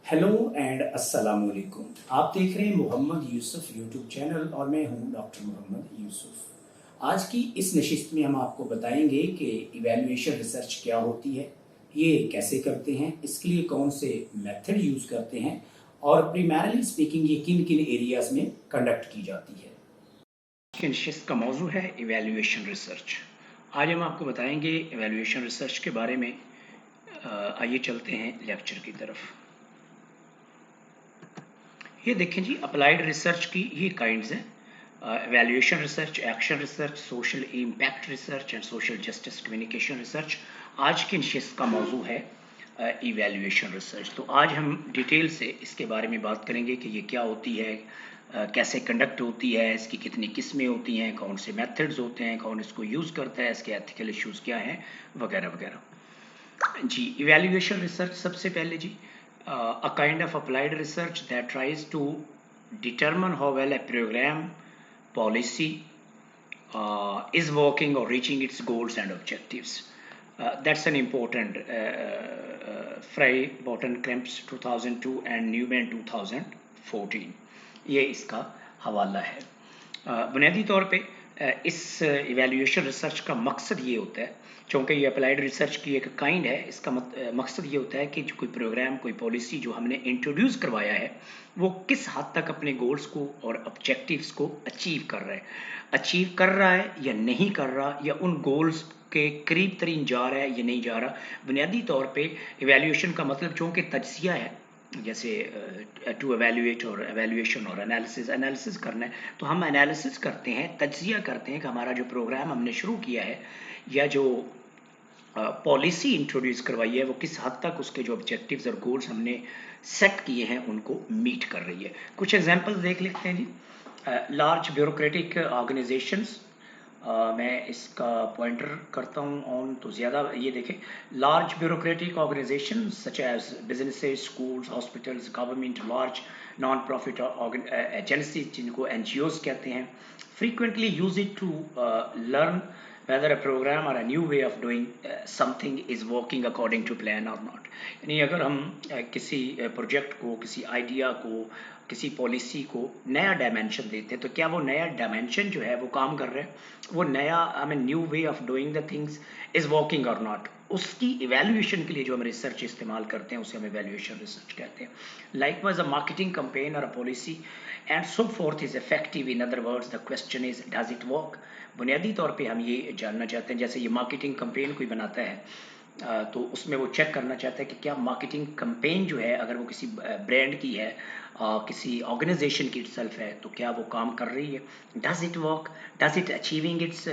Hello and अस्सलाम वालेकुम। आप देख रहे हैं मोहम्मद यूसुफ यूट्यूब चैनल और मैं हूं डॉक्टर मोहम्मद यूसुफ। आज की इस नशिस्त में हम आपको बताएंगे कि इवैल्यूएशन रिसर्च क्या होती है, ये कैसे करते हैं, इसके लिए कौन से मेथड यूज़ करते हैं और प्राइमरीली स्पीकिंग ये किन किन एरियाज में कंडक्ट की जाती है। की नशिस्त का मौजू है इवैल्यूएशन रिसर्च। आज हम आपको बताएंगे इवैल्यूएशन रिसर्च के बारे में। आइए चलते हैं लेक्चर की तरफ। ये देखें जी, अप्लाइड रिसर्च की ये काइंड्स हैं: evaluation research, action research, social impact research and social justice communication research. आज की नशिस्त का मौजू है इवैल्यूएशन रिसर्च। तो आज हम डिटेल से इसके बारे में बात करेंगे कि ये क्या होती है, कैसे कंडक्ट होती है, इसकी कितनी किस्में होती हैं, कौन से मेथड्स होते हैं, कौन इसको यूज़ करता है, इसके एथिकल इश्यूज़ क्या हैं, वगैरह वगैरह। जी, इवैल्यूएशन रिसर्च सबसे पहले जी, a kind of applied research that tries to determine how well a program, policy is working or reaching its goals and objectives. That's an important Frey, Botten, Kremps 2002 and Newman 2014. ये इसका हवाला है। बुनियादी तौर पे इस इवैल्यूएशन रिसर्च का मकसद ये होता है, चूँकि ये अप्लाइड रिसर्च की एक काइंड है, इसका मकसद ये होता है कि जो कोई प्रोग्राम, कोई पॉलिसी जो हमने इंट्रोड्यूस करवाया है, वो किस हद तक अपने गोल्स को और ऑब्जेक्टिव्स को अचीव कर रहा है या नहीं कर रहा, या उन गोल्स के करीब तरीन जा रहा है या नहीं जा रहा। बुनियादी तौर पे इवैल्यूएशन का मतलब चूँकि तज्जिया है, जैसे टू एवेल्यूएट और एवेल्यूएशन और एनालिसिस करना है, तो हम एनालिसिस करते हैं, तज्जिया करते हैं कि हमारा जो प्रोग्राम हमने शुरू किया है या जो पॉलिसी इंट्रोड्यूस करवाई है, वो किस हद तक उसके जो ऑब्जेक्टिव्स और गोल्स हमने सेट किए हैं उनको मीट कर रही है। कुछ एग्जांपल्स देख लेते हैं जी। लार्ज ब्यूरोक्रेटिक ऑर्गेनाइजेशंस, मैं इसका पॉइंटर करता हूँ ऑन तो ज़्यादा, ये देखें, large bureaucratic organisation such as businesses, schools, hospitals, government, large non profit agencies जिनको एनजीओज कहते हैं, frequently use it to learn whether a program or a new way of doing something is working according to plan or not। यानी अगर हम किसी project को, किसी idea को, किसी पॉलिसी को नया डायमेंशन देते हैं, तो क्या वो नया डायमेंशन जो है वो काम कर रहे हैं, वो नया new way of doing the things is working और नॉट। उसकी इवैल्यूएशन के लिए जो हम रिसर्च इस्तेमाल करते हैं उसे हम इवैल्यूएशन रिसर्च कहते हैं। लाइकवाइज अ मार्केटिंग कैंपेन और a policy and so fourth is effective. In other words the question is does it work. बुनियादी तौर पे हम ये जानना चाहते हैं, जैसे ये मार्केटिंग कैंपेन कोई बनाता है तो उसमें वो चेक करना चाहता है कि क्या मार्केटिंग कैंपेन जो है, अगर वो किसी ब्रांड की है, किसी ऑर्गेनाइजेशन की इटसेल्फ है, तो क्या वो काम कर रही है, does it work, does it achieving it's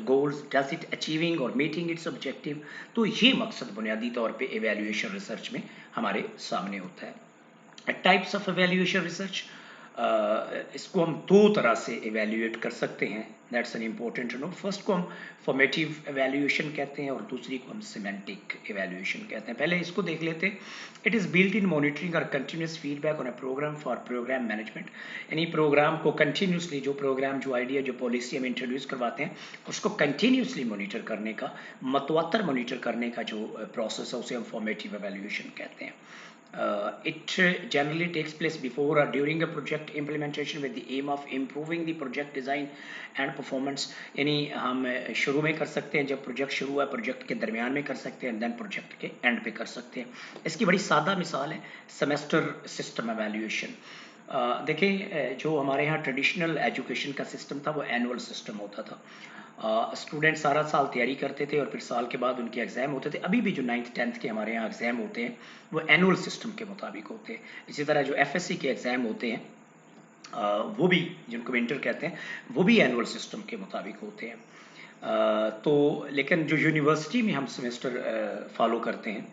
goals, does it achieving और मीटिंग इट्स ऑब्जेक्टिव। तो ये मकसद बुनियादी तौर पे इवैल्यूएशन रिसर्च में हमारे सामने होता है। टाइप्स ऑफ इवैल्यूएशन रिसर्च, इसको हम दो तरह से इवेल्यूएट कर सकते हैं, that's an important to know. First को हम फॉर्मेटिव इवेल्यूएशन कहते हैं और दूसरी को हम सिमेंटिक इवेल्यूएशन कहते हैं। पहले इसको देख लेते हैं। It is built in monitoring और continuous feedback on a programme for programme management. यानी प्रोग्राम को कंटिन्यूसली, जो प्रोग्राम, जो आइडिया, जो पॉलिसी हम इंट्रोड्यूस करवाते हैं, उसको कंटिन्यूसली मॉनिटर करने का, मतवातर मॉनिटर करने का जो प्रोसेस है, उसे हम फॉर्मेटिव इवेल्यूएशन कहते हैं। It generally takes place before or during a project implementation with the aim of improving the project design and performance। यानी हम शुरू में कर सकते हैं, जब प्रोजेक्ट शुरू है, प्रोजेक्ट के दरमियान में कर सकते हैं, देन प्रोजेक्ट के एंड पे कर सकते हैं। इसकी बड़ी सादा मिसाल है सेमेस्टर सिस्टम एवेल्यूएशन। देखिए, जो हमारे यहाँ ट्रेडिशनल एजुकेशन का सिस्टम था वो एनुअल सिस्टम होता था। स्टूडेंट सारा साल तैयारी करते थे और फिर साल के बाद उनके एग्ज़ाम होते थे। अभी भी जो 9th 10th के हमारे यहाँ एग्ज़ाम होते हैं वो एनुअल सिस्टम के मुताबिक होते हैं। इसी तरह जो एफएससी के एग्ज़ाम होते हैं वो भी, जिनको विंटर कहते हैं, वो भी एनुअल सिस्टम के मुताबिक होते हैं। तो लेकिन जो यूनिवर्सिटी में हम सेमेस्टर फॉलो करते हैं,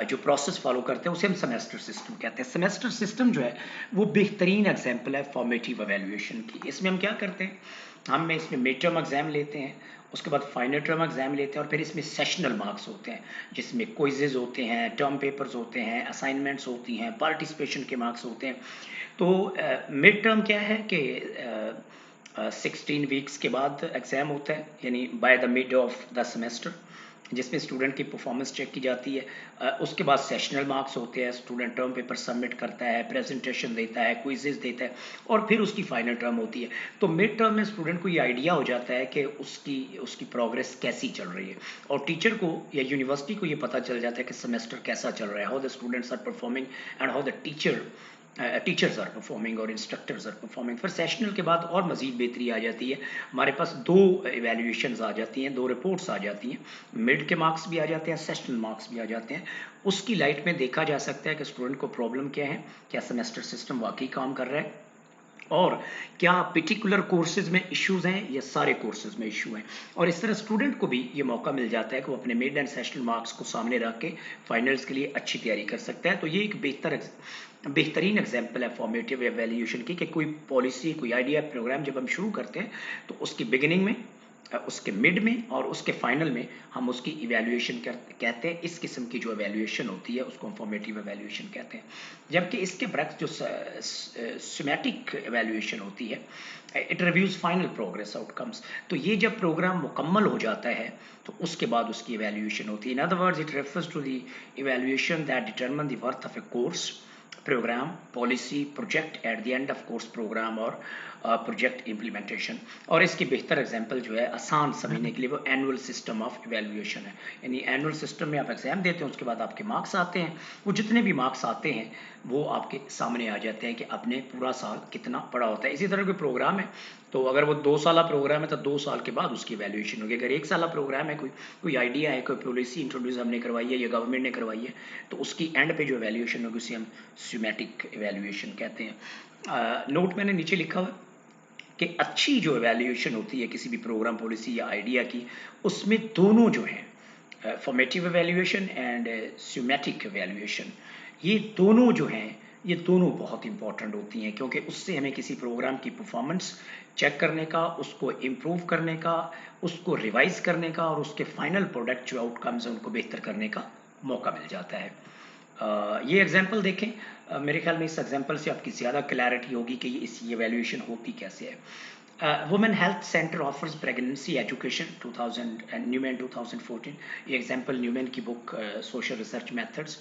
जो प्रोसेस फॉलो करते हैं, उसे हम सेमेस्टर सिस्टम कहते हैं। सेमेस्टर सिस्टम जो है वो बेहतरीन एग्जाम्पल है फॉर्मेटिव एवेल्यूएशन की। इसमें हम क्या करते हैं, हम इसमें मिड टर्म एग्जाम लेते हैं, उसके बाद फाइनल टर्म एग्जाम लेते हैं, और फिर इसमें सेशनल मार्क्स होते हैं, जिसमें क्विजेज होते हैं, टर्म पेपर्स होते हैं, असाइनमेंट्स होती हैं, पार्टिसिपेशन के मार्क्स होते हैं। तो मिड टर्म क्या है कि 16 वीक्स के बाद एग्ज़ाम होता है, यानी by the mid of the semester. जिसमें स्टूडेंट की परफॉर्मेंस चेक की जाती है। उसके बाद सेशनल मार्क्स होते हैं, स्टूडेंट टर्म पेपर सबमिट करता है, प्रेजेंटेशन देता है, क्विजेज देता है और फिर उसकी फाइनल टर्म होती है। तो मिड टर्म में स्टूडेंट को ये आइडिया हो जाता है कि उसकी उसकी प्रोग्रेस कैसी चल रही है और टीचर को या यूनिवर्सिटी को ये पता चल जाता है कि सेमेस्टर कैसा चल रहा है, how the students are performing and how the teachers are performing और इंस्ट्रक्टर्स आर परफॉर्मिंग। फिर सेशनल के बाद और मजीद बेहतरी आ जाती है, हमारे पास दो इवेल्यूएशंस आ जाती हैं, दो रिपोर्ट्स आ जाती हैं, मिड के मार्क्स भी आ जाते हैं, सेशनल मार्क्स भी आ जाते हैं। उसकी लाइट में देखा जा सकता है कि स्टूडेंट को प्रॉब्लम क्या है, क्या सेमेस्टर सिस्टम वाकई काम कर रहा है और क्या पर्टिकुलर कोर्सेज में इश्यूज हैं या सारे कोर्सेज में इशू हैं। और इस तरह स्टूडेंट को भी ये मौका मिल जाता है कि वो अपने मिड एंड सेशनल मार्क्स को सामने रख के फाइनल्स के लिए अच्छी तैयारी कर सकता है। तो ये एक बेहतरीन एग्जाम्पल है फॉर्मेटिव एवेल्यूएशन की कि कोई पॉलिसी, कोई आइडिया, प्रोग्राम जब हम शुरू करते हैं तो उसकी बिगिनिंग में, उसके मिड में और उसके फाइनल में हम उसकी इवेल्यूएशन कहते हैं। इस किस्म की जो इवेल्यूएशन होती है उसको हम फॉर्मेटिव इवेल्यूएशन कहते हैं। जबकि इसके बरक्स जो सिमेटिक इवेल्यूएशन होती है, it reviews final progress outcomes. तो ये जब प्रोग्राम मुकम्मल हो जाता है तो उसके बाद उसकी इवेल्यूएशन होती है। In other words it refers to the evaluation that determine the worth of a course, programme, policy, project at the end of course programme और प्रोजेक्ट इम्प्लीमेंटेशन। और इसकी बेहतर एग्जांपल जो है आसान समझने के लिए वो एनुअल सिस्टम ऑफ इवेल्यूएशन है। यानी एनुअल सिस्टम में आप एग्जाम देते हैं, उसके बाद आपके मार्क्स आते हैं, वो जितने भी मार्क्स आते हैं वो आपके सामने आ जाते हैं कि आपने पूरा साल कितना पढ़ा होता है। इसी तरह कोई प्रोग्राम है तो अगर वो 2 साल प्रोग्राम है तो 2 साल के बाद उसकी वैल्यूएशन होगी। अगर 1 साल प्रोग्राम है, कोई आइडिया है, कोई पॉलिसी इंट्रोड्यूस हमने करवाई है या गवर्नमेंट ने करवाई है, तो उसकी एंड पे जो वैल्यूएशन होगी उसे हम सिमेटिक वैल्यूएशन कहते हैं। नोट मैंने नीचे लिखा हुआ कि अच्छी जो वैल्यूएशन होती है किसी भी प्रोग्राम, पॉलिसी या आइडिया की, उसमें दोनों जो हैं, formative valuation and semantic valuation, ये दोनों जो हैं, ये दोनों बहुत इंपॉर्टेंट होती हैं क्योंकि उससे हमें किसी प्रोग्राम की परफॉर्मेंस चेक करने का, उसको इम्प्रूव करने का, उसको रिवाइज करने का और उसके फाइनल प्रोडक्ट जो आउटकम्स हैं उनको बेहतर करने का मौका मिल जाता है। ये एग्जांपल देखें, मेरे ख्याल में इस एग्जांपल से आपकी ज़्यादा क्लैरिटी होगी कि ये वैल्यूएशन होती कैसे है। Women health centre offers pregnancy education 2000 Neuman 2014। ये एग्जांपल न्यूमैन की book social research methods,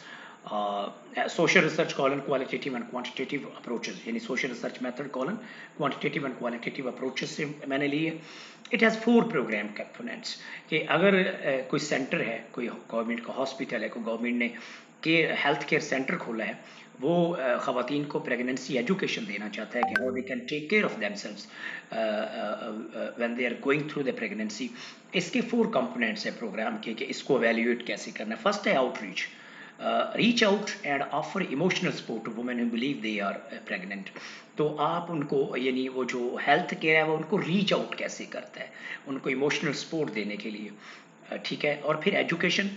social research colon qualitative and quantitative approaches, यानी social research method colon quantitative and qualitative approaches से मैंने ली है। इट हैज़ 4 प्रोग्राम कंपोनेंट्स कि अगर कोई centre है, कोई गवर्नमेंट का हॉस्पिटल है, कोई गवर्नमेंट ने हेल्थ केयर सेंटर खोला है, वो ख़वातीन को प्रेगनेंसी एजुकेशन देना चाहता है कि how they can take care of themselves when they are going through the pregnancy. इसके 4 कंपोनेंट्स हैं प्रोग्राम के कि इसको एवेल्यूएट कैसे करना है। फर्स्ट है outreach, reach out and offer emotional support to women who believe they are pregnant. तो आप उनको, यानी वो जो हेल्थ केयर है वो उनको रीच आउट कैसे करता है, उनको इमोशनल सपोर्ट देने के लिए, ठीक है। और फिर एजुकेशन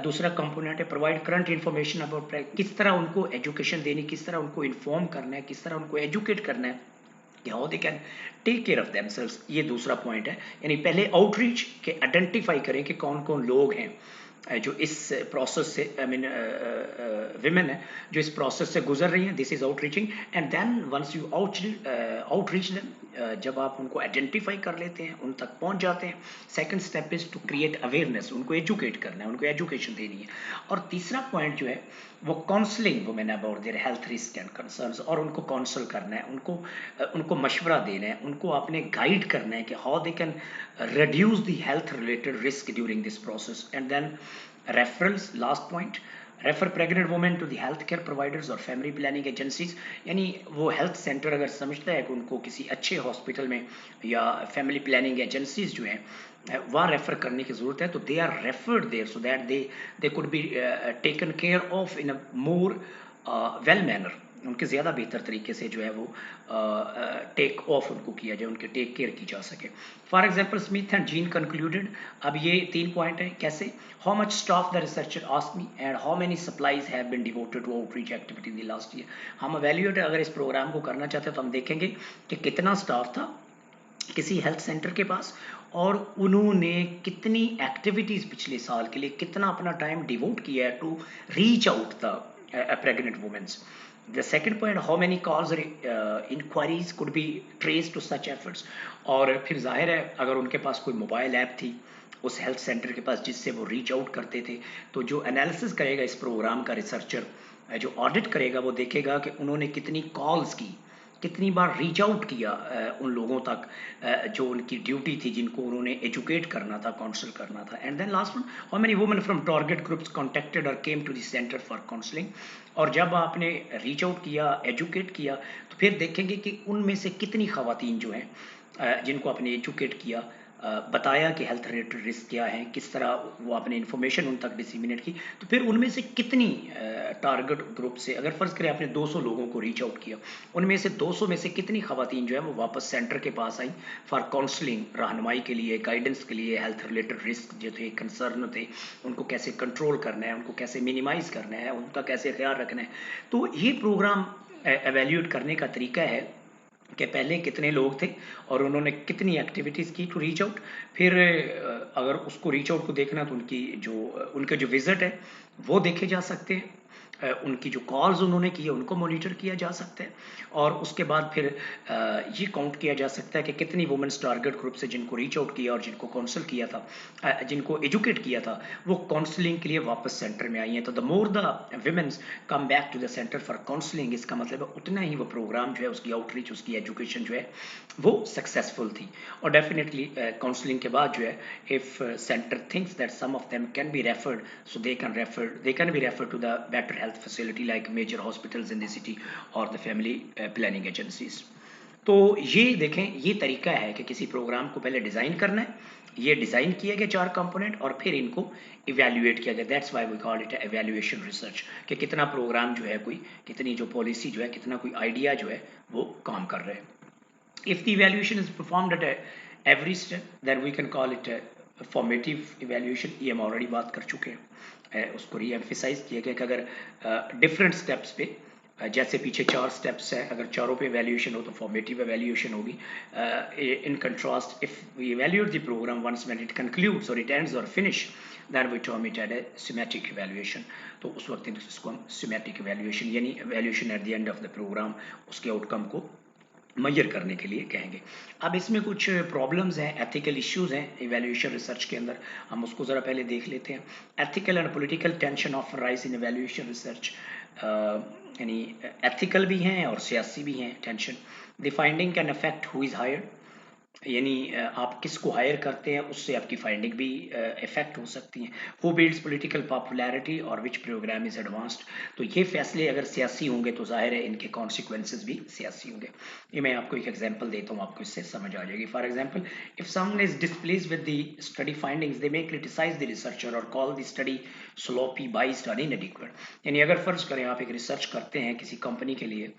दूसरा कंपोनेंट है, प्रोवाइड करंट इन्फॉर्मेशन अबाउट किस तरह उनको एजुकेशन देनी, किस तरह उनको इन्फॉर्म करना है, किस तरह उनको एजुकेट करना है कि how they can take care of themselves. ये दूसरा पॉइंट है। यानी पहले आउटरीच के आइडेंटिफाई करें कि कौन कौन लोग हैं जो इस प्रोसेस से, आई मीन विमेन है जो इस प्रोसेस से गुजर रही हैं, this is outreaching. And then once you outreach them, जब आप उनको आइडेंटिफाई कर लेते हैं, उन तक पहुंच जाते हैं, second step is to create awareness, उनको एजुकेट करना है, उनको एजुकेशन देनी है। और तीसरा पॉइंट जो है वो counselling women about their health risk and concerns, और उनको काउंसल करना है, उनको मशवरा देना है, उनको आपने गाइड करना है कि how they can reduce the health related risk during this process. And then referrals, last point, refer pregnant women to the health care providers और फैमिली प्लानिंग एजेंसीज। यानी वो हेल्थ सेंटर अगर समझता है कि उनको किसी अच्छे हॉस्पिटल में या फैमिली प्लानिंग एजेंसीज जो हैं वहाँ रेफ़र करने की ज़रूरत है, तो they are referred there so that they could be taken care of in a more well manner, उनके ज़्यादा बेहतर तरीके से जो है वो टेक ऑफ उनको किया जाए, उनके टेक केयर की जा सके। For example Smith and Jean concluded, अब ये 3 पॉइंट है कैसे, how much staff the researcher asked me and how many supplies have been devoted to outreach activity in the last year. हम एवेल्यूएट अगर इस प्रोग्राम को करना चाहते हैं तो हम देखेंगे कि कितना स्टाफ था किसी हेल्थ सेंटर के पास और उन्होंने कितनी एक्टिविटीज़ पिछले साल के लिए, कितना अपना टाइम डिवोट किया है to reach out the pregnant womens. The second point, how many calls or inquiries could be traced to such efforts। और फिर जाहिर है अगर उनके पास कोई मोबाइल ऐप थी उस हेल्थ सेंटर के पास जिससे वो रीच आउट करते थे। तो जो एनालिसिस करेगा इस प्रोग्राम का रिसर्चर, जो ऑडिट करेगा, वो देखेगा कि उन्होंने कितनी कॉल्स की, कितनी बार रीच आउट किया उन लोगों तक जो उनकी ड्यूटी थी, जिनको उन्होंने एजुकेट करना था, काउंसिल करना था। And then last one, how many women from target groups contacted और came to the centre for counselling. और जब आपने रीच आउट किया, एजुकेट किया, तो फिर देखेंगे कि उनमें से कितनी खवातीन जो हैं जिनको आपने एजुकेट किया, बताया कि हेल्थ रिलेटेड रिस्क क्या है, किस तरह वो आपने इन्फॉर्मेशन उन तक डिसिमिनेट की, तो फिर उनमें से कितनी टारगेट ग्रुप से, अगर फ़र्ज़ करें आपने 200 लोगों को रीच आउट किया, उनमें से 200 में से कितनी खवातीन जो है वो वापस सेंटर के पास आई फॉर काउंसलिंग, रहनुमाई के लिए, गाइडेंस के लिए, हेल्थ रिलेटेड रिस्क जो थे, कंसर्न थे, उनको कैसे कंट्रोल करना है, उनको कैसे मिनिमाइज़ करना है, उनका कैसे ख्याल रखना है। तो ये प्रोग्राम एवेल्यूएट करने का तरीका है कि पहले कितने लोग थे और उन्होंने कितनी एक्टिविटीज़ की टू रीच आउट। फिर अगर उसको रीच आउट को देखना तो उनके जो विज़िट है वो देखे जा सकते हैं, उनकी जो कॉल्स उन्होंने की है उनको मॉनिटर किया जा सकता है, और उसके बाद फिर ये काउंट किया जा सकता है कि कितनी वुमेन्स टारगेट ग्रुप से जिनको रीच आउट किया और जिनको काउंसिल किया था, जिनको एजुकेट किया था, वो काउंसलिंग के लिए वापस सेंटर में आई हैं। तो the more the womens come back to the centre for counselling, इसका मतलब है उतना ही वो प्रोग्राम जो है, उसकी आउटरीच, उसकी एजुकेशन जो है वो सक्सेसफुल थी। और डेफिनेटली काउंसलिंग के बाद जो है, if centre thinks that some of them can be referred, so they can be referred to the better health facility like major hospitals in the city और द फैमिली प्लानिंग एजेंसीज। तो ये देखें, ये तरीका है कि किसी प्रोग्राम को पहले डिज़ाइन करना है, ये डिज़ाइन किए गए 4 कंपोनेंट, और फिर इनको इवैल्यूएट किया गया। That's why we call it evaluation research, कि कितना प्रोग्राम जो है, कोई कितनी जो पॉलिसी जो है, कितना कोई आइडिया जो है वो काम कर रहे हैं। If the evaluation is performed at every step, then we can call it a formative evaluation। ये हम ऑलरेडी बात कर चुके हैं, उसको री एम्फिसाइज किया गया कि अगर डिफरेंट स्टेप्स पे, जैसे पीछे 4 स्टेप्स हैं, अगर चारों पे एवेल्यूएशन हो तो फॉर्मेटिव एवेल्यूएशन होगी। In contrast, if we evaluate the program once when it concludes or it ends or finish, then we term it as a schematic evaluation। तो उस वक्त इसको हम schematic evaluation यानी evaluation at the end of the program, उसके outcome को major करने के लिए कहेंगे। अब इसमें कुछ प्रॉब्लम्स हैं, एथिकल इश्यूज हैं इवैल्यूएशन रिसर्च के अंदर, हम उसको ज़रा पहले देख लेते हैं। Ethical and political tension of rise in evaluation research, यानी एथिकल भी हैं और सियासी भी हैं tension. The finding can affect who is hired, यानी आप किसको हायर करते हैं उससे आपकी फाइंडिंग भी इफेक्ट हो सकती हैं। हु बिल्ड्स पॉलिटिकल पॉपुलैरिटी और विच प्रोग्राम इज एडवांस्ड, तो ये फैसले अगर सियासी होंगे तो जाहिर है इनके कॉन्सिक्वेंसेज भी सियासी होंगे। ये मैं आपको एक एग्जांपल देता हूँ, आपको इससे समझ आ जाएगी। For example, if someone is displaced with the study findings, they may criticise the researcher और call the study sloppy, biased और इनएडिक्वेट। यानी अगर फर्ज करें आप एक रिसर्च करते हैं किसी कंपनी के लिए,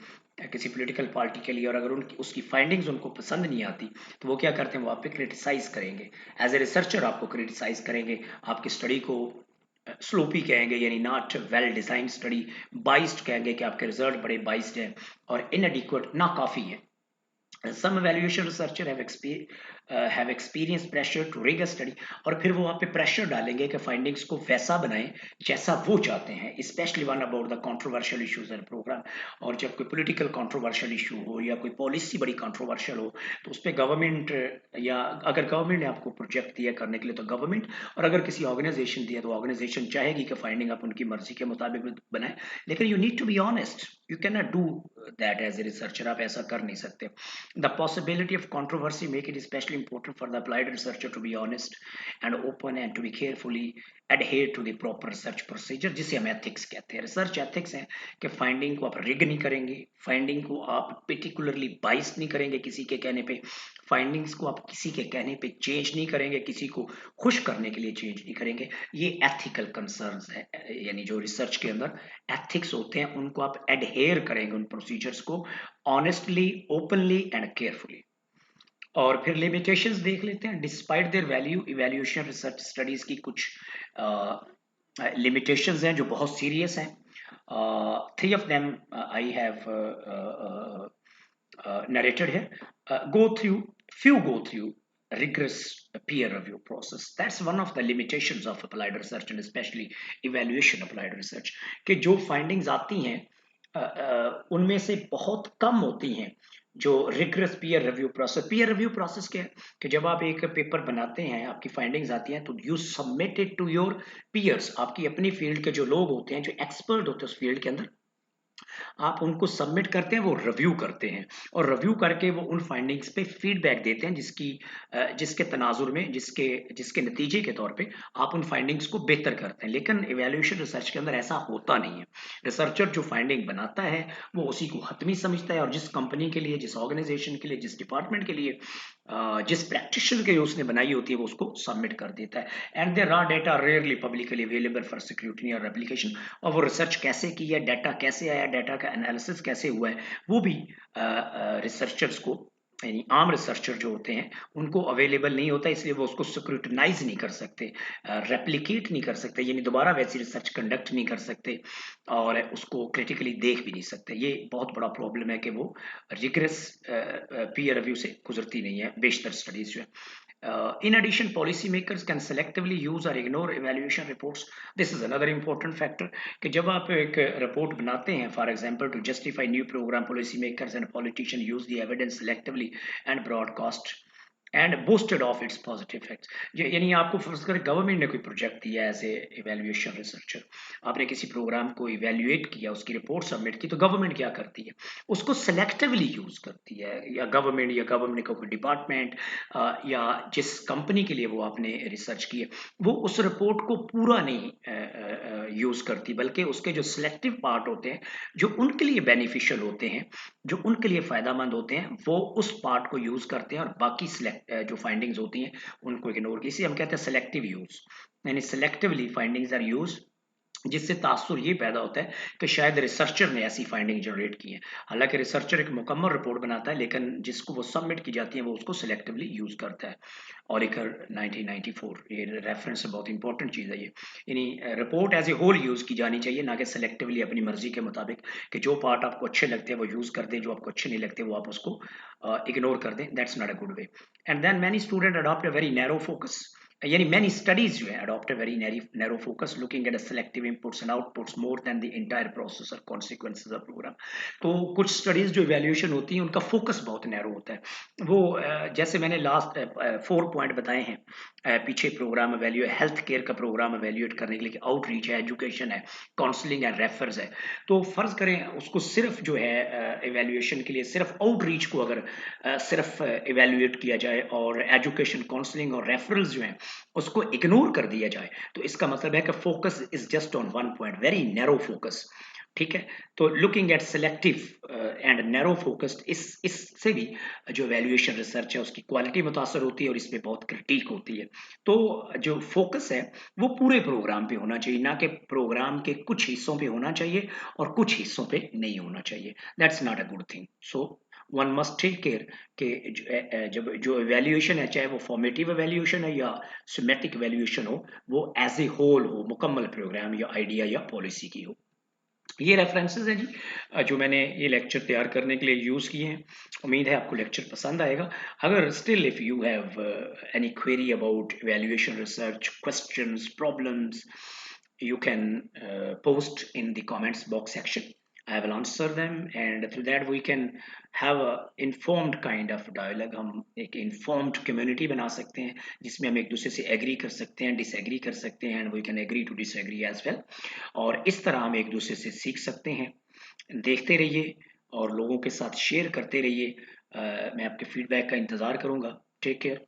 किसी पॉलिटिकल पार्टी के लिए, और अगर उनकी उसकी फाइंडिंग्स उनको पसंद नहीं आती, तो वो क्या करते हैं, वो आप पे क्रिटिसाइज करेंगे, एज ए रिसर्चर आपको क्रिटिसाइज करेंगे, आपकी स्टडी को स्लोपी कहेंगे, यानी not well design study, biased कहेंगे कि आपके रिजल्ट बड़े बाइस्ड हैं, और इनएडिक्वेट, नाकाफी है। Some evaluation researcher have experienced pressure to rig a study, और फिर वो आप पे प्रेशर डालेंगे कि फाइंडिंग्स को वैसा बनाएं जैसा वो चाहते हैं, specially one about the controversial issues in programme. और जब कोई पॉलिटिकल कंट्रोवर्शियल इशू हो या कोई पॉलिसी बड़ी कंट्रोवर्शियल हो, तो उस पर गवर्नमेंट, या अगर गवर्नमेंट ने आपको प्रोजेक्ट दिया करने के लिए तो गवर्नमेंट, और अगर किसी ऑर्गेनाइजेशन दिया तो ऑर्गेनाइजेशन चाहेगी कि फाइंडिंग आप उनकी मर्जी के मुताबिक बनाएं। लेकिन you need to be honest, you can not do that as a researcher, आप ऐसा कर नहीं सकते। The possibility of controversy make it especially important for the applied researcher to be honest and open and to be carefully adhere to the proper research procedure, जिसे हम ethics कहते हैं। Research ethics है कि फाइंडिंग को आप rig नहीं करेंगे, फाइंडिंग को आप पर्टिकुलरली बाइस नहीं करेंगे किसी के कहने पे, फाइंडिंग्स को आप किसी के कहने पे चेंज नहीं करेंगे, किसी को खुश करने के लिए चेंज नहीं करेंगे। ये एथिकल कंसर्न्स है, यानी जो रिसर्च के अंदर एथिक्स होते हैं उनको आप एडहेयर करेंगे, उन प्रोसीजर्स को ऑनेस्टली, ओपनली एंड केयरफुली। और फिर लिमिटेशंस देख लेते हैं। Despite their value, evaluation research studies की कुछ लिमिटेशंस हैं जो बहुत सीरियस हैं। Three of them I have narrated here. Go through rigorous peer review process. That's one of the limitations of applied research and especially evaluation applied research, कि जो findings आती हैं उनमें से बहुत कम होती हैं जो रिगरस पीयर रिव्यू प्रोसेस क्या है कि जब आप एक पेपर बनाते हैं, आपकी फाइंडिंग्स आती हैं, तो you submit it to your peers, आपकी अपनी फील्ड के जो लोग होते हैं, जो एक्सपर्ट होते हैं उस फील्ड के अंदर, आप उनको सबमिट करते हैं, वो रिव्यू करते हैं और रिव्यू करके वो उन फाइंडिंग्स पे फीडबैक देते हैं जिसके तनाजुर में, जिसके जिसके नतीजे के तौर पे आप उन फाइंडिंग्स को बेहतर करते हैं। लेकिन इवैल्यूएशन रिसर्च के अंदर ऐसा होता नहीं है। रिसर्चर जो फाइंडिंग बनाता है वो उसी को हतमी समझता है और जिस कंपनी के लिए, जिस ऑर्गेनाइजेशन के लिए, जिस डिपार्टमेंट के लिए, जिस प्रैक्टिशनर के लिए उसने बनाई होती है वो उसको सबमिट कर देता है। And there are data rarely publicly available for scrutiny और रेप्लिकेशन। और वो रिसर्च कैसे की है, डाटा कैसे आया, डाटा का एनालिसिस कैसे हुआ है, वो भी रिसर्चर्स को, यानी आम रिसर्चर जो होते हैं उनको अवेलेबल नहीं होता, इसलिए वो उसको स्क्रूटनाइज नहीं कर सकते, रेप्लिकेट नहीं कर सकते, यानी दोबारा वैसी रिसर्च कंडक्ट नहीं कर सकते और उसको क्रिटिकली देख भी नहीं सकते। ये बहुत बड़ा प्रॉब्लम है कि वो रिगरस पीयर रिव्यू से गुजरती नहीं है बेशतर स्टडीज जो है। In addition, policymakers can selectively use or ignore evaluation reports. This is another important factor कि जब आप एक रिपोर्ट बनाते हैं, for example, to justify new program, policymakers and politicians use the evidence selectively and broadcast and boasted of its positive effects. यानी आपको फर्ज करें गवर्नमेंट ने कोई प्रोजेक्ट दिया एज ए इवेल्युएशन रिसर्चर, आपने किसी प्रोग्राम को इवेल्युएट किया, उसकी रिपोर्ट सबमिट की, तो गवर्नमेंट क्या करती है, उसको सेलेक्टिवली यूज करती है, या गवर्नमेंट का कोई डिपार्टमेंट या जिस कंपनी के लिए वो आपने रिसर्च की है, वो उस रिपोर्ट को पूरा नहीं यूज करती, बल्कि उसके जो सिलेक्टिव पार्ट होते हैं, जो उनके लिए बेनिफिशियल होते हैं, जो उनके लिए फायदामंद होते हैं, वो उस पार्ट को यूज करते हैं और बाकी जो फाइंडिंग्स होती हैं उनको इग्नोर की। इसे हम कहते हैं सेलेक्टिव यूज, यानी सेलेक्टिवली फाइंडिंग्स आर यूज, जिससे तासुर ये पैदा होता है कि शायद रिसर्चर ने ऐसी फाइंडिंग जनरेट की है। हालांकि रिसर्चर एक मुकम्मल रिपोर्ट बनाता है, लेकिन जिसको वो सबमिट की जाती है वो उसको सिलेक्टिवली यूज करता है। ऑरिकर 1994, ये रेफरेंस बहुत इंपॉर्टेंट चीज़ है ये। यानी report as a whole use की जानी चाहिए, ना कि सेलेक्टिवली अपनी मर्जी के मुताबिक कि जो पार्ट आपको अच्छे लगते हैं वो यूज कर दें, जो आपको अच्छे नहीं लगते वो आप उसको इग्नोर कर दें। That's not a good way. And then many student adopt a very narrow focus, यानी मैनी स्टडीज जो है adopt a very narrow focus, looking at a selective inputs and outputs more than the entire process और consequences of programme. तो कुछ studies जो evaluation होती है उनका फोकस बहुत नैरो होता है। वो जैसे मैंने लास्ट 4 पॉइंट बताए हैं पीछे, प्रोग्राम वैल्यू है, हेल्थ केयर का प्रोग्राम वैल्यूएट करने के लिए आउटरीच है, एजुकेशन है, काउंसलिंग है, रेफर्स है। तो फर्ज करें उसको सिर्फ जो है इवैल्यूएशन के लिए सिर्फ आउटरीच को अगर सिर्फ इवैल्यूएट किया जाए और एजुकेशन, काउंसलिंग और रेफरल्स जो हैं उसको इग्नोर कर दिया जाए, तो इसका मतलब है कि focus is just on one point, very narrow focus. ठीक है, तो looking at selective and narrow focused, इससे भी जो वैल्यूएशन रिसर्च है उसकी क्वालिटी मुतासर होती है और इसमें बहुत क्रिटिक होती है। तो जो फोकस है वो पूरे प्रोग्राम पे होना चाहिए, ना कि प्रोग्राम के कुछ हिस्सों पे होना चाहिए और कुछ हिस्सों पे नहीं होना चाहिए। That's not a good thing. So one must take care कि जब जो एवेल्यूएशन है, चाहे वो फॉर्मेटिव एवेल्यूएशन है या सिमेटिक एवेल्यूएशन हो, वो एज ए होल हो, मुकम्मल प्रोग्राम या आइडिया या पॉलिसी की हो। ये रेफरेंसेस हैं जी जो मैंने ये लेक्चर तैयार करने के लिए यूज़ किए हैं। उम्मीद है आपको लेक्चर पसंद आएगा। अगर still if you have any query about evaluation research, questions, problems, you can post in the comments box section. I will answer them and through that we can have a informed kind of dialogue. हम एक informed community बना सकते हैं जिसमें हम एक दूसरे से agree कर सकते हैं, disagree कर सकते हैं, and we can agree to disagree as well. और इस तरह हम एक दूसरे से सीख सकते हैं। देखते रहिए और लोगों के साथ शेयर करते रहिए। मैं आपके फीडबैक का इंतज़ार करूँगा। Take care.